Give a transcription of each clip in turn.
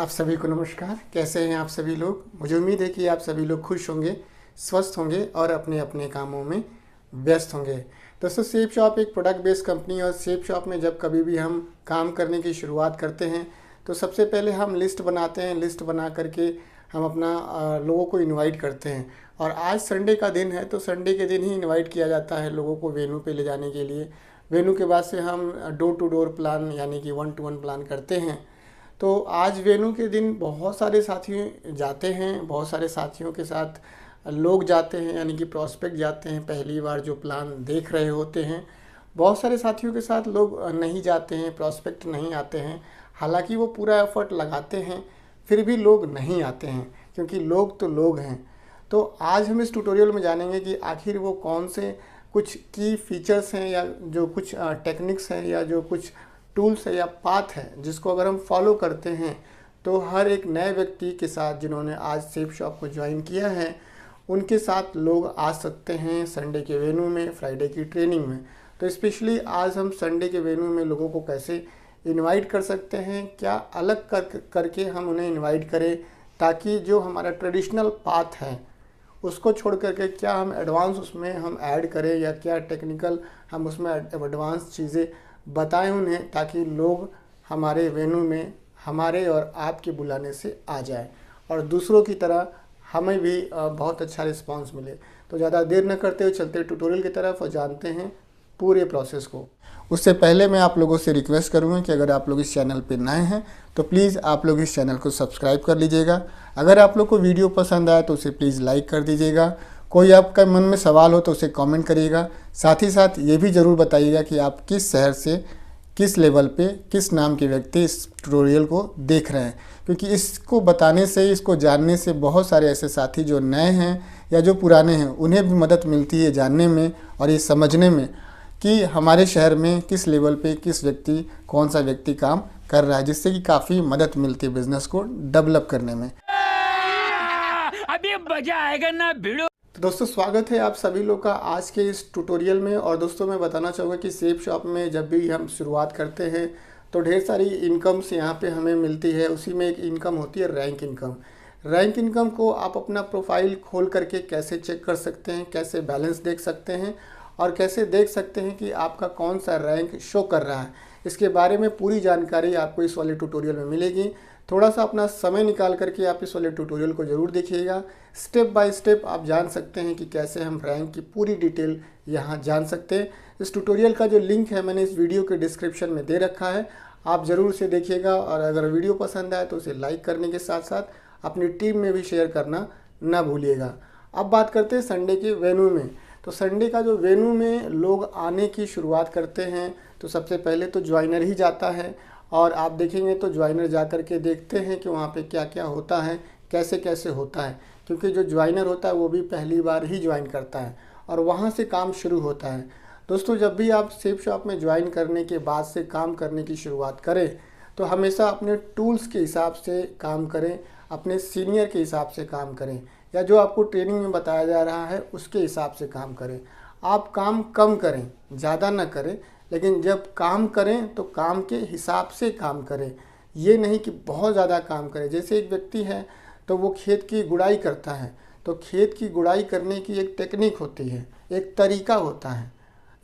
आप सभी को नमस्कार। कैसे हैं आप सभी लोग? मुझे उम्मीद है कि आप सभी लोग खुश होंगे, स्वस्थ होंगे और अपने अपने कामों में व्यस्त होंगे। दोस्तों, सेफ शॉप एक प्रोडक्ट बेस्ड कंपनी और सेफ शॉप में जब कभी भी हम काम करने की शुरुआत करते हैं तो सबसे पहले हम लिस्ट बनाते हैं। लिस्ट बना करके हम अपना लोगों को इनवाइट करते हैं। और आज संडे का दिन है तो संडे के दिन ही इनवाइट किया जाता है लोगों को वेन्यू पे ले जाने के लिए। वेन्यू के बाद से हम डोर टू डोर प्लान यानी कि 1-to-1 प्लान करते हैं। तो आज वेन्यू के दिन बहुत सारे साथी जाते हैं, बहुत सारे साथियों के साथ लोग जाते हैं यानी कि प्रॉस्पेक्ट जाते हैं, पहली बार जो प्लान देख रहे होते हैं। बहुत सारे साथियों के साथ लोग नहीं जाते हैं, प्रॉस्पेक्ट नहीं आते हैं, हालांकि वो पूरा एफर्ट लगाते हैं, फिर भी लोग नहीं आते हैं क्योंकि लोग तो लोग हैं। तो आज हम इस ट्यूटोरियल में जानेंगे कि आखिर वो कौन से कुछ की फीचर्स हैं या जो कुछ टेक्निक्स हैं या जो कुछ टूल्स है या पाथ है जिसको अगर हम फॉलो करते हैं तो हर एक नए व्यक्ति के साथ जिन्होंने आज सेफ शॉप को ज्वाइन किया है उनके साथ लोग आ सकते हैं संडे के वेन्यू में, फ्राइडे की ट्रेनिंग में। तो स्पेशली आज हम संडे के वेन्यू में लोगों को कैसे इनवाइट कर सकते हैं, क्या अलग करके हम उन्हें इनवाइट करें ताकि जो हमारा ट्रेडिशनल पाथ है उसको छोड़ करके क्या हम एडवांस उसमें हम ऐड करें या क्या टेक्निकल हम उसमें एडवांस चीज़ें बताएं उन्हें ताकि लोग हमारे वेन्यू में हमारे और आपके बुलाने से आ जाए और दूसरों की तरह हमें भी बहुत अच्छा रिस्पांस मिले। तो ज़्यादा देर न करते हुए चलते ट्यूटोरियल की तरफ और जानते हैं पूरे प्रोसेस को। उससे पहले मैं आप लोगों से रिक्वेस्ट करूँगा कि अगर आप लोग इस चैनल पर नए हैं तो प्लीज़ आप लोग इस चैनल को सब्सक्राइब कर लीजिएगा। अगर आप लोग को वीडियो पसंद आए तो उसे प्लीज़ लाइक कर दीजिएगा। कोई आपका मन में सवाल हो तो उसे कमेंट करिएगा। साथ ही साथ ये भी ज़रूर बताइएगा कि आप किस शहर से, किस लेवल पे, किस नाम के व्यक्ति इस ट्यूटोरियल को देख रहे हैं, क्योंकि इसको बताने से, इसको जानने से बहुत सारे ऐसे साथी जो नए हैं या जो पुराने हैं उन्हें भी मदद मिलती है जानने में और ये समझने में कि हमारे शहर में किस लेवल पे किस व्यक्ति, कौन सा व्यक्ति काम कर रहा है, जिससे कि काफ़ी मदद मिलती है बिज़नेस को डेवलप करने में। अभी मजा आएगा ना भिड़ो। तो दोस्तों, स्वागत है आप सभी लोग का आज के इस ट्यूटोरियल में। और दोस्तों, मैं बताना चाहूँगा कि सेफ शॉप में जब भी हम शुरुआत करते हैं तो ढेर सारी इनकम्स यहाँ पे हमें मिलती है। उसी में एक इनकम होती है रैंक इनकम। रैंक इनकम को आप अपना प्रोफाइल खोल करके कैसे चेक कर सकते हैं, कैसे बैलेंस देख सकते हैं और कैसे देख सकते हैं कि आपका कौन सा रैंक शो कर रहा है, इसके बारे में पूरी जानकारी आपको इस वाले ट्यूटोरियल में मिलेगी। थोड़ा सा अपना समय निकाल करके आप इस वाले ट्यूटोरियल को ज़रूर देखिएगा। स्टेप बाय स्टेप आप जान सकते हैं कि कैसे हम रैंक की पूरी डिटेल यहाँ जान सकते हैं। इस ट्यूटोरियल का जो लिंक है मैंने इस वीडियो के डिस्क्रिप्शन में दे रखा है, आप ज़रूर उसे देखिएगा। और अगर वीडियो पसंद आए तो उसे लाइक करने के साथ साथ अपनी टीम में भी शेयर करना ना भूलिएगा। अब बात करते हैं संडे के वेन्यू में। तो संडे का जो वेन्यू में लोग आने की शुरुआत करते हैं तो सबसे पहले तो ज्वाइनर ही जाता है और आप देखेंगे तो ज्वाइनर जा कर के देखते हैं कि वहाँ पे क्या क्या होता है, कैसे कैसे होता है, क्योंकि जो ज्वाइनर होता है वो भी पहली बार ही ज्वाइन करता है और वहाँ से काम शुरू होता है। दोस्तों, जब भी आप सेफ शॉप में ज्वाइन करने के बाद से काम करने की शुरुआत करें तो हमेशा अपने टूल्स के हिसाब से काम करें, अपने सीनियर के हिसाब से काम करें या जो आपको ट्रेनिंग में बताया जा रहा है उसके हिसाब से काम करें। आप काम कम करें, ज़्यादा ना करें, लेकिन जब काम करें तो काम के हिसाब से काम करें। ये नहीं कि बहुत ज़्यादा काम करें। जैसे एक व्यक्ति है तो वो खेत की गुड़ाई करता है तो खेत की गुड़ाई करने की एक टेक्निक होती है, एक तरीका होता है।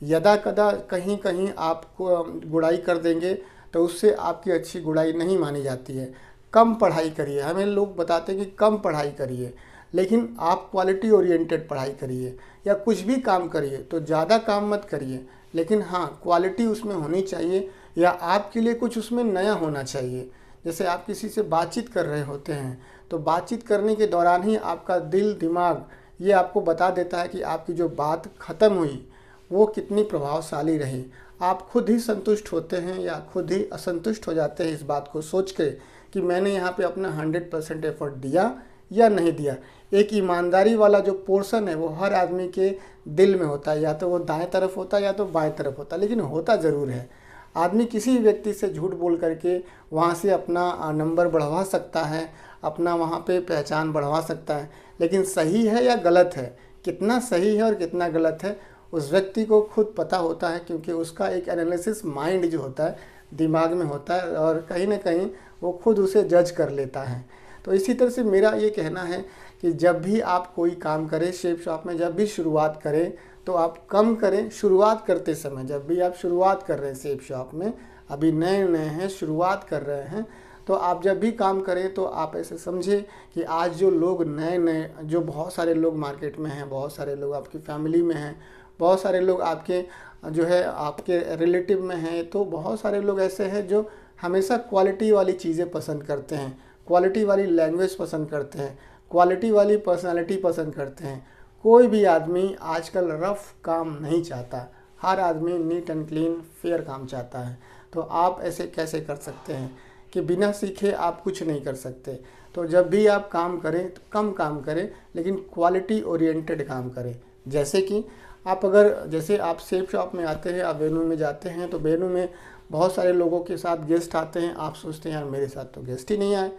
यदा कदा कहीं कहीं आप गुड़ाई कर देंगे तो उससे आपकी अच्छी गुड़ाई नहीं मानी जाती है। कम पढ़ाई करिए, हमें लोग बताते हैं कि कम पढ़ाई करिए, लेकिन आप क्वालिटी ओरिएंटेड पढ़ाई करिए या कुछ भी काम करिए तो ज़्यादा काम मत करिए, लेकिन हाँ क्वालिटी उसमें होनी चाहिए या आपके लिए कुछ उसमें नया होना चाहिए। जैसे आप किसी से बातचीत कर रहे होते हैं तो बातचीत करने के दौरान ही आपका दिल दिमाग ये आपको बता देता है कि आपकी जो बात ख़त्म हुई वो कितनी प्रभावशाली रही। आप खुद ही संतुष्ट होते हैं या खुद ही असंतुष्ट हो जाते हैं इस बात को सोच के कि मैंने यहाँ पे अपना 100% एफर्ट दिया या नहीं दिया। एक ईमानदारी वाला जो पोर्शन है वो हर आदमी के दिल में होता है, या तो वो दाएं तरफ होता है या तो बाएं तरफ होता है, लेकिन होता ज़रूर है। आदमी किसी व्यक्ति से झूठ बोल करके वहाँ से अपना नंबर बढ़वा सकता है, अपना वहाँ पे पहचान बढ़वा सकता है, लेकिन सही है या गलत है, कितना सही है और कितना गलत है उस व्यक्ति को खुद पता होता है, क्योंकि उसका एक एनालिसिस माइंड जो होता है दिमाग में होता है और कहीं ना कहीं वो खुद उसे जज कर लेता है। तो इसी तरह से मेरा ये कहना है कि जब भी आप कोई काम करें शेप शॉप में, जब भी शुरुआत करें तो आप कम करें। शुरुआत करते समय जब भी आप शुरुआत कर रहे हैं शेप शॉप में, अभी नए नए हैं, शुरुआत कर रहे हैं, तो आप जब भी काम करें तो आप ऐसे समझे कि आज जो लोग नए नए, जो बहुत सारे लोग मार्केट में हैं, बहुत सारे लोग आपकी फैमिली में हैं, बहुत सारे लोग आपके जो है आपके रिलेटिव में हैं, तो बहुत सारे लोग ऐसे हैं जो हमेशा क्वालिटी वाली चीज़ें पसंद करते हैं, क्वालिटी वाली लैंग्वेज पसंद करते हैं, क्वालिटी वाली पर्सनालिटी पसंद करते हैं। कोई भी आदमी आजकल रफ काम नहीं चाहता, हर आदमी नीट एंड क्लीन फेयर काम चाहता है। तो आप ऐसे कैसे कर सकते हैं कि बिना सीखे आप कुछ नहीं कर सकते। तो जब भी आप काम करें तो कम काम करें, लेकिन क्वालिटी ओरिएंटेड काम करें। जैसे कि आप जैसे आप शेप शॉप में आते हैं, आप वेन्यू में जाते हैं, तो वेन्यू में बहुत सारे लोगों के साथ गेस्ट आते हैं। आप सोचते हैं यार मेरे साथ तो गेस्ट ही नहीं आए।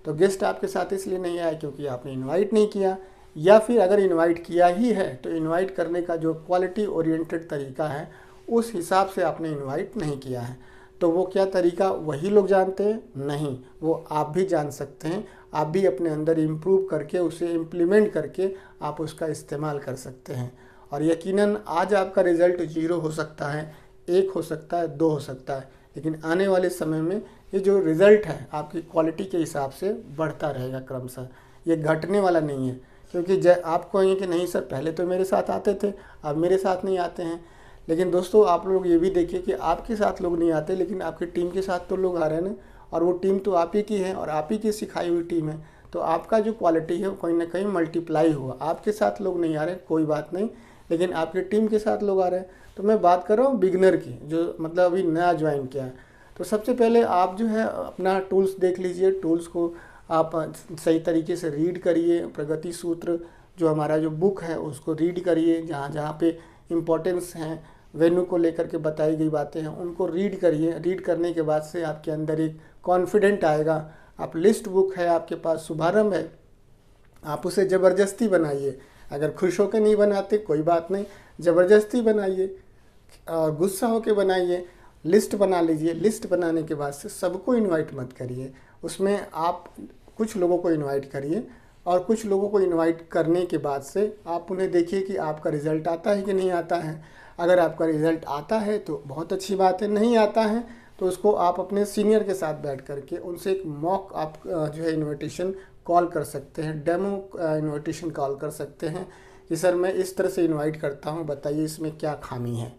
तो गेस्ट आपके साथ इसलिए नहीं आए क्योंकि आपने इनवाइट नहीं किया, या फिर अगर इनवाइट किया ही है तो इनवाइट करने का जो क्वालिटी ओरिएंटेड तरीका है उस हिसाब से आपने इनवाइट नहीं किया है। तो वो क्या तरीका वही लोग जानते हैं? नहीं, वो आप भी जान सकते हैं। आप भी अपने अंदर इम्प्रूव करके उसे इम्प्लीमेंट करके आप उसका इस्तेमाल कर सकते हैं। और यकीनन आज आपका रिज़ल्ट 0 हो सकता है, 1 हो सकता है, 2 हो सकता है, लेकिन आने वाले समय में ये जो रिज़ल्ट है आपकी क्वालिटी के हिसाब से बढ़ता रहेगा क्रमशः। ये घटने वाला नहीं है, क्योंकि आप कहेंगे कि नहीं सर पहले तो मेरे साथ आते थे, अब मेरे साथ नहीं आते हैं। लेकिन दोस्तों आप लोग ये भी देखिए कि आपके साथ लोग नहीं आते, लेकिन आपकी टीम के साथ तो लोग आ रहे हैं ना, और वो टीम तो आप ही की है और आप ही की सिखाई हुई टीम है। तो आपका जो क्वालिटी है वो कहीं ना कहीं मल्टीप्लाई हुआ। आपके साथ लोग नहीं आ रहे कोई बात नहीं, लेकिन आपकी टीम के साथ लोग आ रहे हैं। तो मैं बात कर रहा हूँ बिगनर की, जो मतलब अभी नया ज्वाइन किया है। तो सबसे पहले आप जो है अपना टूल्स देख लीजिए, टूल्स को आप सही तरीके से रीड करिए। प्रगति सूत्र जो हमारा जो बुक है उसको रीड करिए, जहाँ जहाँ पे इम्पोर्टेंस हैं, वेन्यू को लेकर के बताई गई बातें हैं, उनको रीड करिए। रीड करने के बाद से आपके अंदर एक कॉन्फिडेंट आएगा। आप लिस्ट बुक है आपके पास, शुभारंभ है, आप उसे ज़बरदस्ती बनाइए। अगर खुश होकर नहीं बनाते कोई बात नहीं, ज़बरदस्ती बनाइए और गुस्सा होकर बनाइए। लिस्ट बना लीजिए। लिस्ट बनाने के बाद से सबको इनवाइट मत करिए, उसमें आप कुछ लोगों को इनवाइट करिए, और कुछ लोगों को इनवाइट करने के बाद से आप उन्हें देखिए कि आपका रिज़ल्ट आता है कि नहीं आता है। अगर आपका रिज़ल्ट आता है तो बहुत अच्छी बात है, नहीं आता है तो उसको आप अपने सीनियर के साथ बैठ करके उनसे एक मॉक आप जो है इनविटेशन कॉल कर सकते हैं, डेमो इनविटेशन कॉल कर सकते हैं कि सर मैं इस तरह से इनवाइट करता हूँ, बताइए इसमें क्या खामी है।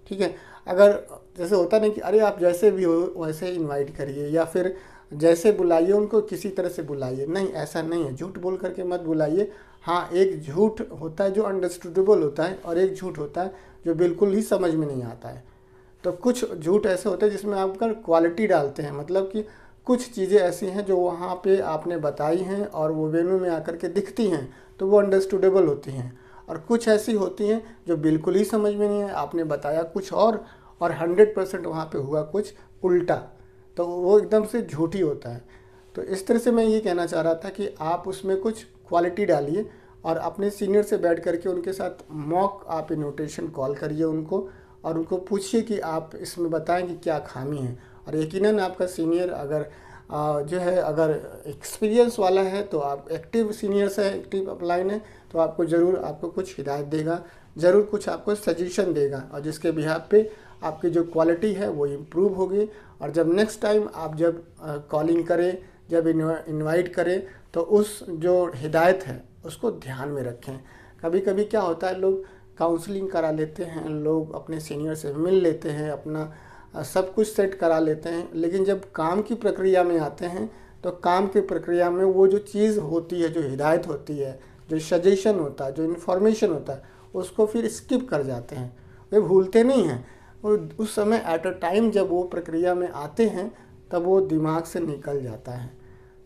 ठीक है, अगर जैसे होता नहीं कि अरे आप जैसे भी हो वैसे इनवाइट करिए, या फिर जैसे बुलाइए उनको किसी तरह से बुलाइए, नहीं ऐसा नहीं है, झूठ बोल करके मत बुलाइए। हाँ, एक झूठ होता है जो अंडरस्टूडेबल होता है, और एक झूठ होता है जो बिल्कुल ही समझ में नहीं आता है। तो कुछ झूठ ऐसे होते हैं जिसमें आप क्वालिटी डालते हैं, मतलब कि कुछ चीज़ें ऐसी हैं जो वहाँ पे आपने बताई हैं और वो वेन्यू में आकर के दिखती हैं तो वो अंडरस्टूडेबल होती हैं, और कुछ ऐसी होती हैं जो बिल्कुल ही समझ में नहीं है, आपने बताया कुछ और 100% वहाँ पे हुआ कुछ उल्टा, तो वो एकदम से झूठी होता है। तो इस तरह से मैं ये कहना चाह रहा था कि आप उसमें कुछ क्वालिटी डालिए और अपने सीनियर से बैठ करके उनके साथ मॉक आप इनविटेशन कॉल करिए उनको, और उनको पूछिए कि आप इसमें बताएं कि क्या खामी है। और यकीनन आपका सीनियर अगर जो है अगर एक्सपीरियंस वाला है तो आप एक्टिव सीनियर से एक्टिव अपलाइन है तो आपको ज़रूर आपको कुछ हिदायत देगा, ज़रूर कुछ आपको सजेशन देगा, और जिसके बिहाफ पे आपकी जो क्वालिटी है वो इम्प्रूव होगी। और जब नेक्स्ट टाइम आप जब कॉलिंग करें, जब इनवाइट करें, तो उस जो हिदायत है उसको ध्यान में रखें। कभी कभी क्या होता है, लोग काउंसलिंग करा लेते हैं, लोग अपने सीनियर से मिल लेते हैं, अपना सब कुछ सेट करा लेते हैं, लेकिन जब काम की प्रक्रिया में आते हैं तो काम की प्रक्रिया में वो जो चीज़ होती है, जो हिदायत होती है, जो सजेशन होता है, जो इन्फॉर्मेशन होता है, उसको फिर स्किप कर जाते हैं। वे भूलते नहीं हैं, वो उस समय एट अ टाइम जब वो प्रक्रिया में आते हैं तब वो दिमाग से निकल जाता है।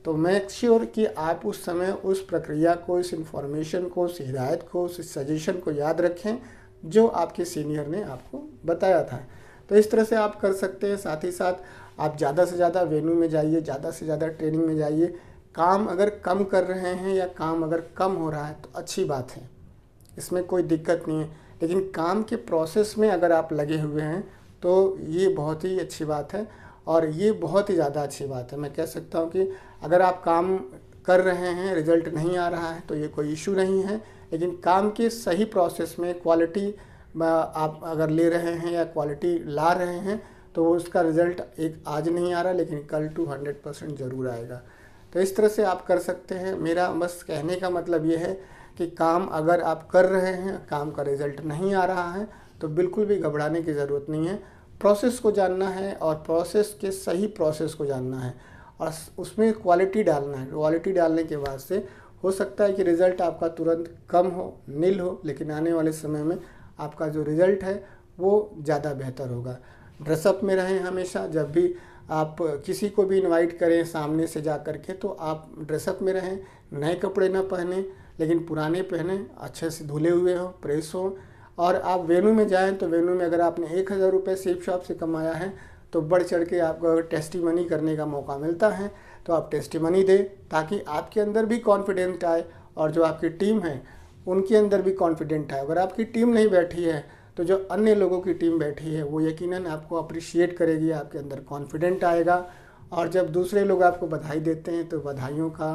तो मेक श्योर कि आप उस समय उस प्रक्रिया को, इस इन्फॉर्मेशन को, उस हिदायत को, उस सजेशन को याद रखें जो आपके सीनियर ने आपको बताया था। तो इस तरह से आप कर सकते हैं। साथ ही साथ आप ज़्यादा से ज़्यादा वेन्यू में जाइए, ज़्यादा से ज़्यादा ट्रेनिंग में जाइए। काम अगर कम कर रहे हैं या काम अगर कम हो रहा है तो अच्छी बात है, इसमें कोई दिक्कत नहीं है, लेकिन काम के प्रोसेस में अगर आप लगे हुए हैं तो ये बहुत ही अच्छी बात है। और ये बहुत ही ज़्यादा अच्छी बात है। मैं कह सकता हूँ कि अगर आप काम कर रहे हैं, रिज़ल्ट नहीं आ रहा है तो ये कोई इशू नहीं है, लेकिन काम के सही प्रोसेस में क्वालिटी आप अगर ले रहे हैं या क्वालिटी ला रहे हैं तो उसका रिज़ल्ट एक आज नहीं आ रहा, लेकिन कल टू 100% ज़रूर आएगा। तो इस तरह से आप कर सकते हैं। मेरा बस कहने का मतलब ये है कि काम अगर आप कर रहे हैं, काम का रिज़ल्ट नहीं आ रहा है तो बिल्कुल भी घबराने की ज़रूरत नहीं है। प्रोसेस को जानना है और प्रोसेस के सही प्रोसेस को जानना है और उसमें क्वालिटी डालना है। क्वालिटी डालने के बाद से हो सकता है कि रिज़ल्ट आपका तुरंत कम हो, नील हो, लेकिन आने वाले समय में आपका जो रिज़ल्ट है वो ज़्यादा बेहतर होगा। ड्रेसअप में रहें हमेशा। जब भी आप किसी को भी इनवाइट करें सामने से जा कर के, तो आप ड्रेसअप में रहें। नए कपड़े ना पहने, लेकिन पुराने पहने, अच्छे से धुले हुए हो, प्रेस हो। और आप वेन्यू में जाएं तो वेन्यू में अगर आपने 1000 रुपये सेप शॉप से कमाया है तो बढ़ चढ़ के आपको अगर टेस्टिमनी करने का मौका मिलता है तो आप टेस्टिमनी दें, ताकि आपके अंदर भी कॉन्फिडेंट आए और जो आपकी टीम है उनके अंदर भी कॉन्फिडेंट आए। अगर आपकी टीम नहीं बैठी है तो जो अन्य लोगों की टीम बैठी है वो यकीनन आपको अप्रिशिएट करेगी, आपके अंदर कॉन्फिडेंट आएगा। और जब दूसरे लोग आपको बधाई देते हैं तो बधाइयों का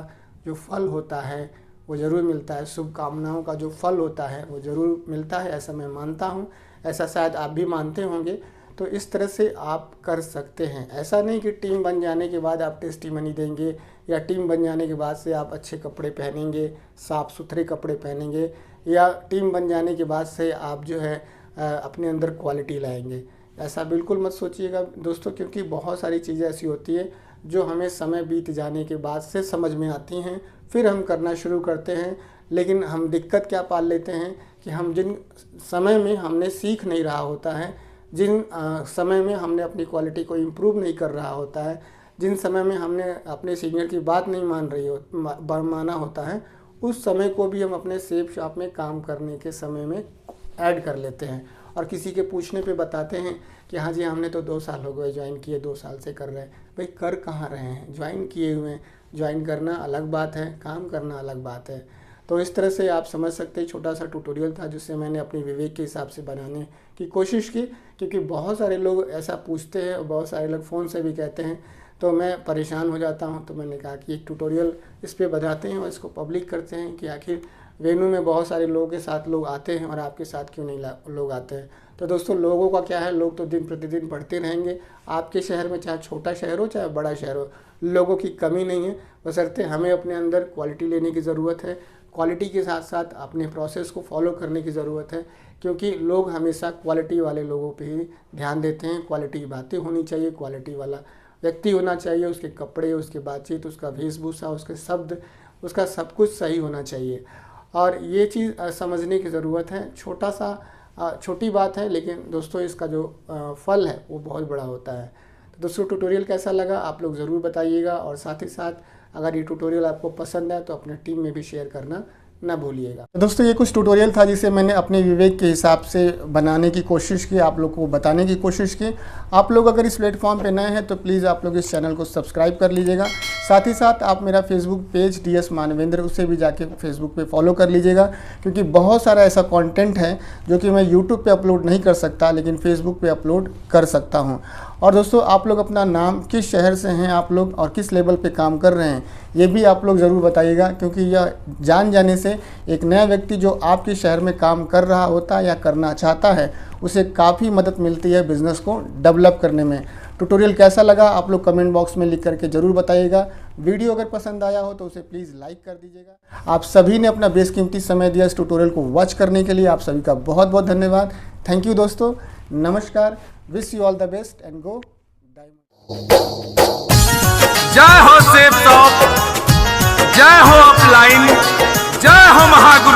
जो फल होता है वो ज़रूर मिलता है, शुभकामनाओं का जो फल होता है वो ज़रूर मिलता है, ऐसा मैं मानता हूँ। ऐसा शायद आप भी मानते होंगे। तो इस तरह से आप कर सकते हैं। ऐसा नहीं कि टीम बन जाने के बाद आप टेस्टिमनी देंगे या टीम बन जाने के बाद से आप अच्छे कपड़े पहनेंगे, साफ़ सुथरे कपड़े पहनेंगे, या टीम बन जाने के बाद से आप जो है अपने अंदर क्वालिटी लाएंगे। ऐसा बिल्कुल मत सोचिएगा दोस्तों, क्योंकि बहुत सारी चीज़ें ऐसी होती है जो हमें समय बीत जाने के बाद से समझ में आती हैं, फिर हम करना शुरू करते हैं। लेकिन हम दिक्कत क्या पाल लेते हैं कि हम जिन समय में हमने सीख नहीं रहा होता है, जिन समय में हमने अपनी क्वालिटी को इम्प्रूव नहीं कर रहा होता है, जिन समय में हमने अपने सीनियर की बात नहीं माना होता है, उस समय को भी हम अपने सेप शॉप में काम करने के समय में ऐड कर लेते हैं और किसी के पूछने पे बताते हैं कि हाँ जी हमने तो 2 साल हो गए ज्वाइन किए, 2 साल से कर रहे हैं। भाई कर कहाँ रहे हैं, ज्वाइन किए हुए हैं। ज्वाइन करना अलग बात है, काम करना अलग बात है। तो इस तरह से आप समझ सकते हैं। छोटा सा ट्यूटोरियल था जिससे मैंने अपनी विवेक के हिसाब से बनाने की कोशिश की, क्योंकि बहुत सारे लोग ऐसा पूछते हैं और बहुत सारे लोग फ़ोन से भी कहते हैं, तो मैं परेशान हो जाता हूं। तो मैंने कहा कि एक ट्यूटोरियल इस पे बनाते हैं और इसको पब्लिक करते हैं कि आखिर वेन्यू में बहुत सारे लोगों के साथ लोग आते हैं और आपके साथ क्यों नहीं लोग आते हैं। तो दोस्तों लोगों का क्या है, लोग तो दिन प्रतिदिन बढ़ते रहेंगे। आपके शहर में चाहे छोटा शहर हो चाहे बड़ा शहर हो, लोगों की कमी नहीं है, बशर्ते हमें अपने अंदर क्वालिटी लेने की ज़रूरत है। क्वालिटी के साथ साथ अपने प्रोसेस को फॉलो करने की ज़रूरत है, क्योंकि लोग हमेशा क्वालिटी वाले लोगों पे ही ध्यान देते हैं। क्वालिटी की बातें होनी चाहिए, क्वालिटी वाला व्यक्ति होना चाहिए, उसके कपड़े, उसकी बातचीत, उसका वेशभूषा, उसके शब्द, उसका सब कुछ सही होना चाहिए। और ये चीज़ समझने की ज़रूरत है। छोटी बात है, लेकिन दोस्तों इसका जो फल है वो बहुत बड़ा होता है। तो दोस्तों ट्यूटोरियल कैसा लगा आप लोग ज़रूर बताइएगा, और साथ ही साथ अगर ये ट्यूटोरियल आपको पसंद है तो अपने टीम में भी शेयर करना ना भूलिएगा। तो दोस्तों ये कुछ ट्यूटोरियल था जिसे मैंने अपने विवेक के हिसाब से बनाने की कोशिश की, आप लोग को बताने की कोशिश की। आप लोग अगर इस प्लेटफॉर्म पे नए हैं तो प्लीज़ आप लोग इस चैनल को सब्सक्राइब कर लीजिएगा। साथ ही साथ आप मेरा फेसबुक पेज DS मानवेंद्र, उसे भी जाके फेसबुक पे फॉलो कर लीजिएगा, क्योंकि बहुत सारा ऐसा कंटेंट है जो कि मैं यूट्यूब पे अपलोड नहीं कर सकता, लेकिन फेसबुक पे अपलोड कर सकता हूँ। और दोस्तों आप लोग अपना नाम, किस शहर से हैं आप लोग और किस लेवल पे काम कर रहे हैं, ये भी आप लोग ज़रूर बताइएगा, क्योंकि यह जान जाने से एक नया व्यक्ति जो आपके शहर में काम कर रहा होता है या करना चाहता है, उसे काफ़ी मदद मिलती है बिज़नेस को डेवलप करने में। ट्यूटोरियल कैसा लगा आप लोग कमेंट बॉक्स में लिख करके ज़रूर बताइएगा। वीडियो अगर पसंद आया हो तो उसे प्लीज़ लाइक कर दीजिएगा। आप सभी ने अपना बेशकीमती समय दिया इस ट्यूटोरियल को वॉच करने के लिए, आप सभी का बहुत बहुत धन्यवाद। थैंक यू दोस्तों, नमस्कार, wish you all the best and go diamond. जय हो सेप शॉप, जय हो अपलाइन, जय हो महागुरु।